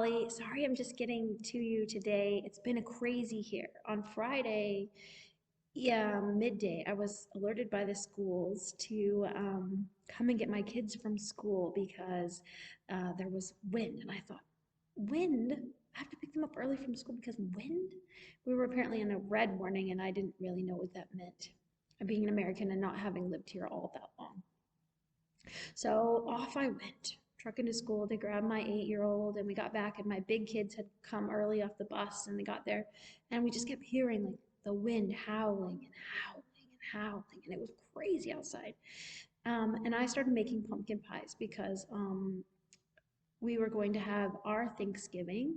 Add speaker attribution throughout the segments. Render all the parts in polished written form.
Speaker 1: Holly. Sorry, I'm just getting to you today. It's been a crazy here. On Friday, yeah, midday, I was alerted by the schools to come and get my kids from school because there was wind. And I thought, wind? I have to pick them up early from school because wind? We were apparently in a red warning, and I didn't really know what that meant. Being an American and not having lived here all that long. So off I went, trucking to school to grab my 8-year-old, and we got back, and my big kids had come early off the bus, and they got there, and we just kept hearing like the wind howling and howling and howling, and it was crazy outside. And I started making pumpkin pies because we were going to have our Thanksgiving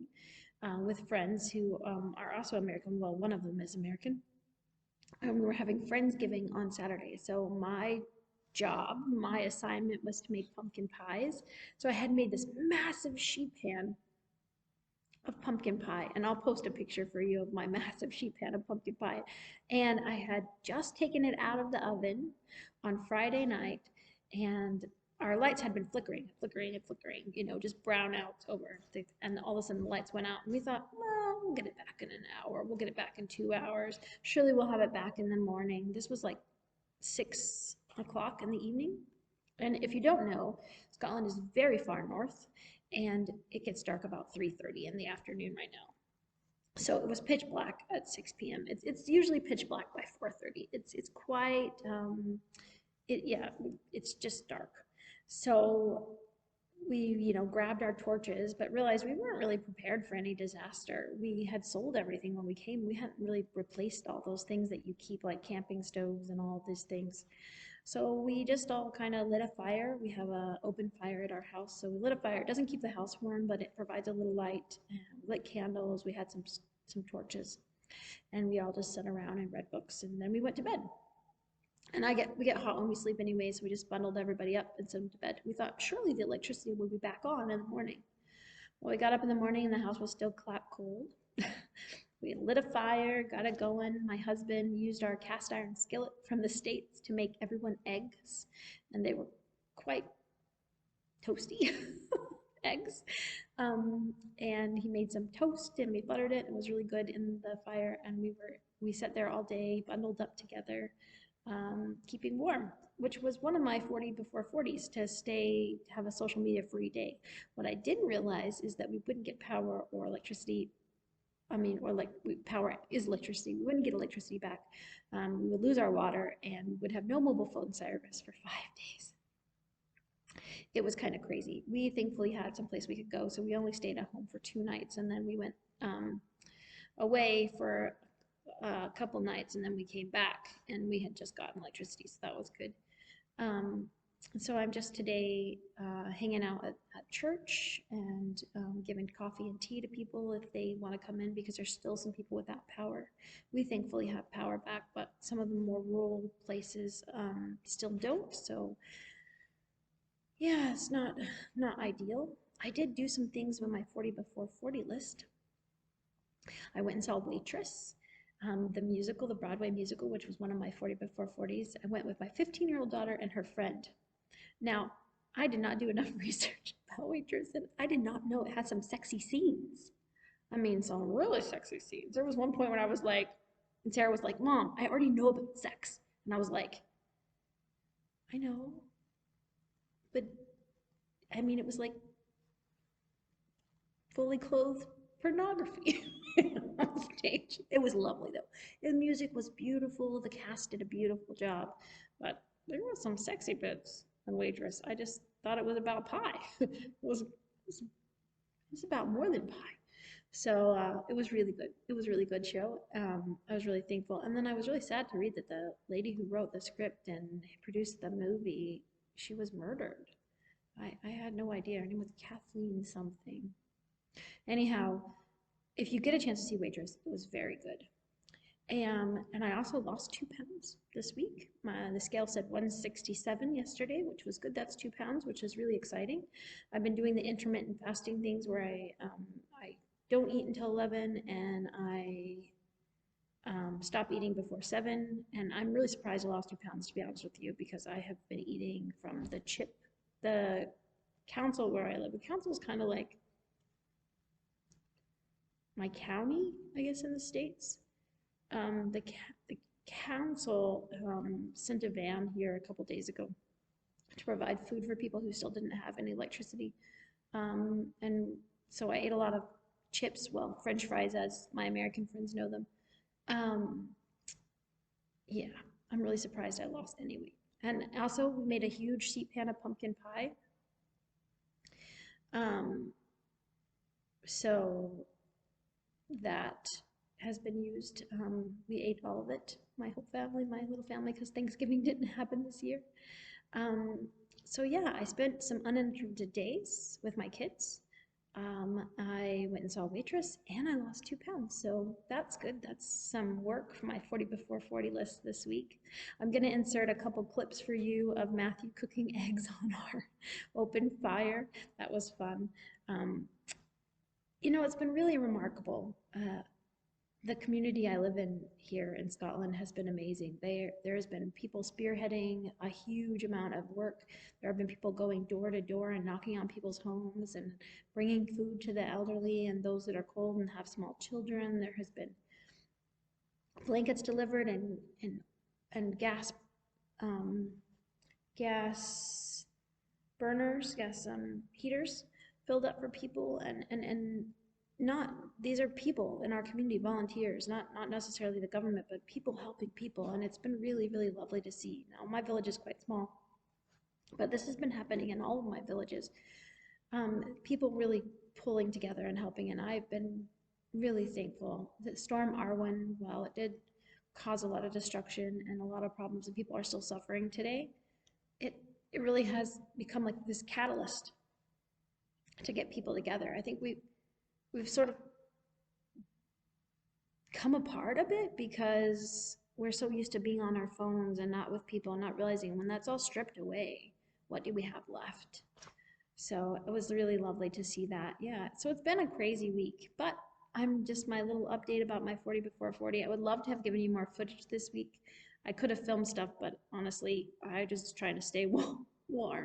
Speaker 1: with friends who are also American. Well, one of them is American, and we were having Friendsgiving on Saturday. So my assignment was to make pumpkin pies. So I had made this massive sheet pan of pumpkin pie, and I'll post a picture for you of my massive sheet pan of pumpkin pie. And I had just taken it out of the oven on Friday night, and our lights had been flickering, flickering, and flickering, just brownouts over. And all of a sudden the lights went out, and we thought, well, we'll get it back in an hour. We'll get it back in 2 hours. Surely we'll have it back in the morning. This was like 6 o'clock in the evening. And if you don't know, Scotland is very far north, and it gets dark about 3:30 in the afternoon right now. So it was pitch black at 6 p.m. It's usually pitch black by 4:30. It's quite yeah, it's just dark. So we, grabbed our torches, but realized we weren't really prepared for any disaster. We had sold everything when we came. We hadn't really replaced all those things that you keep, like camping stoves and all these things. So we just all kind of lit a fire. We have an open fire at our house, so we lit a fire. It doesn't keep the house warm, but it provides a little light. And we lit candles. We had some torches, and we all just sat around and read books, and then we went to bed. And we get hot when we sleep anyway, so we just bundled everybody up and sent them to bed. We thought surely the electricity would be back on in the morning. Well, we got up in the morning and the house was still clap cold. We lit a fire, got it going. My husband used our cast iron skillet from the States to make everyone eggs, and they were quite toasty eggs. And he made some toast and we buttered it. It was really good in the fire, and we sat there all day, bundled up together, keeping warm, which was one of my 40 before 40s, to have a social media free day. What I didn't realize is that we wouldn't get power or electricity. Power is electricity. We wouldn't get electricity back. We would lose our water and would have no mobile phone service for 5 days. It was kind of crazy. We thankfully had some place we could go, so we only stayed at home for 2 nights, and then we went away for a couple nights, and then we came back, and we had just gotten electricity, so that was good. So I'm just today hanging out at church and giving coffee and tea to people if they want to come in, because there's still some people without power. We thankfully have power back, but some of the more rural places still don't. So yeah, it's not ideal. I did do some things with my 40 before 40 list. I went and saw Waitress, the musical, the Broadway musical, which was one of my 40 before 40s. I went with my 15-year-old daughter and her friend. Now, I did not do enough research about Waitress, and I did not know it had some sexy scenes. I mean, some really sexy scenes. There was one point when I was like, and Sarah was like, Mom, I already know about sex. And I was like, I know, but I mean, it was like fully clothed pornography on stage. It was lovely though. The music was beautiful. The cast did a beautiful job, but there were some sexy bits in Waitress. I just thought it was about pie. It was about more than pie. So it was really good. It was a really good show. I was really thankful, and then I was really sad to read that the lady who wrote the script and produced the movie, she was murdered. I had no idea. Her name was Kathleen something. Anyhow, if you get a chance to see Waitress, it was very good. And I also lost 2 pounds this week. The scale said 167 yesterday, which was good. That's 2 pounds, which is really exciting. I've been doing the intermittent fasting things where I don't eat until 11, and I stop eating before 7. And I'm really surprised I lost 2 pounds, to be honest with you, because I have been eating from the council where I live. The council is kind of like my county, I guess, in the States. The council sent a van here a couple days ago to provide food for people who still didn't have any electricity. And so I ate a lot of chips, well, French fries as my American friends know them. Yeah, I'm really surprised I lost any weight. And also we made a huge sheet pan of pumpkin pie. So that has been used. We ate all of it, my whole family, my little family, because Thanksgiving didn't happen this year. So yeah, I spent some uninterrupted days with my kids. I went and saw a waitress and I lost 2 pounds. So that's good. That's some work for my 40 before 40 list this week. I'm going to insert a couple clips for you of Matthew cooking eggs on our open fire. That was fun. You know, it's been really remarkable. The community I live in here in Scotland has been amazing. There has been people spearheading a huge amount of work. There have been people going door to door and knocking on people's homes and bringing food to the elderly and those that are cold and have small children. There has been blankets delivered and gas burners, gas heaters filled up for people and not, these are people in our community, volunteers, not necessarily the government, but people helping people, and it's been really, really lovely to see. Now, my village is quite small, but this has been happening in all of my villages. People really pulling together and helping, and I've been really thankful that Storm Arwen, while it did cause a lot of destruction and a lot of problems, and people are still suffering today, it really has become like this catalyst to get people together. I think we've sort of come apart a bit because we're so used to being on our phones and not with people and not realizing when that's all stripped away, what do we have left? So it was really lovely to see that. Yeah, so it's been a crazy week, but I'm just my little update about my 40 before 40. I would love to have given you more footage this week. I could have filmed stuff, but honestly, I just trying to stay warm.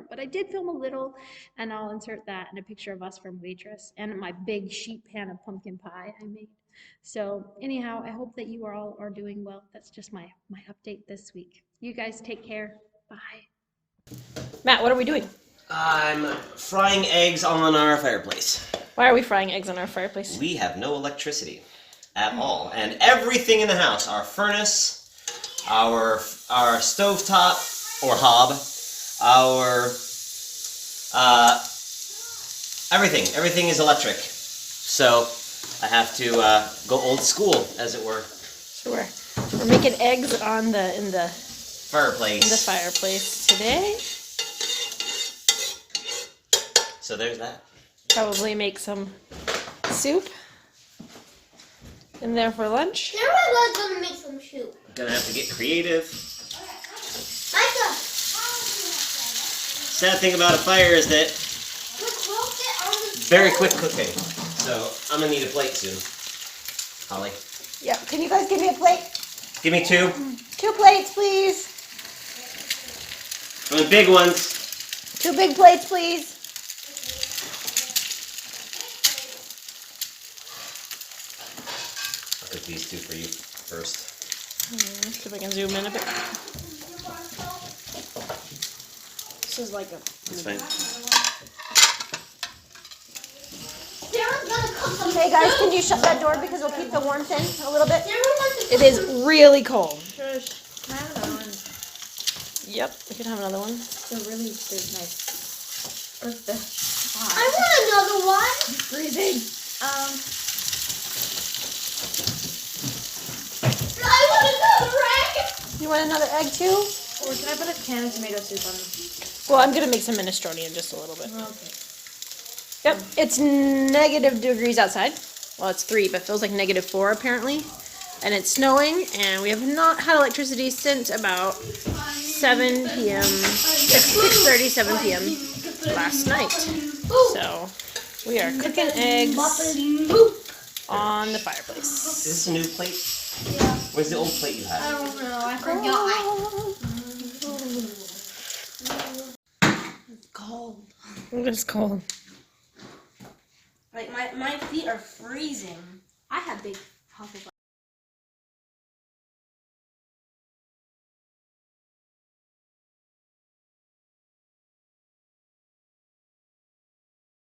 Speaker 1: But I did film a little, and I'll insert that and a picture of us from Waitress and my big sheet pan of pumpkin pie I made. So anyhow, I hope that you all are doing well. That's just my update this week. You guys take care. Bye.
Speaker 2: Matt, what are we doing?
Speaker 3: I'm frying eggs on our fireplace.
Speaker 2: Why are we frying eggs on our fireplace?
Speaker 3: We have no electricity at all, and everything in the house, our furnace, our stovetop or hob, our everything is electric. So I have to go old school, as it were.
Speaker 2: So we're making eggs in the fireplace today.
Speaker 3: So there's that.
Speaker 2: Probably make some soup in there for lunch.
Speaker 4: There was gonna make some soup.
Speaker 3: Gonna have to get creative.
Speaker 4: Micah!
Speaker 3: Sad thing about a fire is that very quick cooking. So I'm gonna need a plate soon. Holly.
Speaker 2: Yeah, can you guys give me a plate?
Speaker 3: Give me 2.
Speaker 2: 2 plates, please.
Speaker 3: From the big ones.
Speaker 2: 2 big plates, please.
Speaker 3: I'll cook these 2 for you first.
Speaker 2: See if I can zoom in a bit. This is like a...
Speaker 3: That's fine.
Speaker 2: Hey guys, can you shut that door because we'll keep the warmth in a little bit? It is really cold.
Speaker 1: Shush. Can I have another one?
Speaker 2: Yep, we can have another one.
Speaker 1: So really, there's nice earth
Speaker 4: I want another one.
Speaker 1: freezing.
Speaker 4: I want another egg.
Speaker 2: You want another egg too?
Speaker 1: Or can I put a can of tomato soup on them?
Speaker 2: Well, I'm gonna make some minestrone in just a little bit.
Speaker 1: Okay.
Speaker 2: Yep, it's negative degrees outside. Well, it's 3, but it feels like -4 apparently. And it's snowing, and we have not had electricity since about 7 p.m., 6:30, 7 p.m. last night. So we are cooking eggs on the fireplace.
Speaker 3: Is this a new plate?
Speaker 4: Yeah.
Speaker 3: Where's the old plate you had?
Speaker 4: I don't know. I forgot.
Speaker 1: It's cold.
Speaker 2: It is cold.
Speaker 5: Like my feet are freezing.
Speaker 4: I
Speaker 2: I have big Hufflepuff.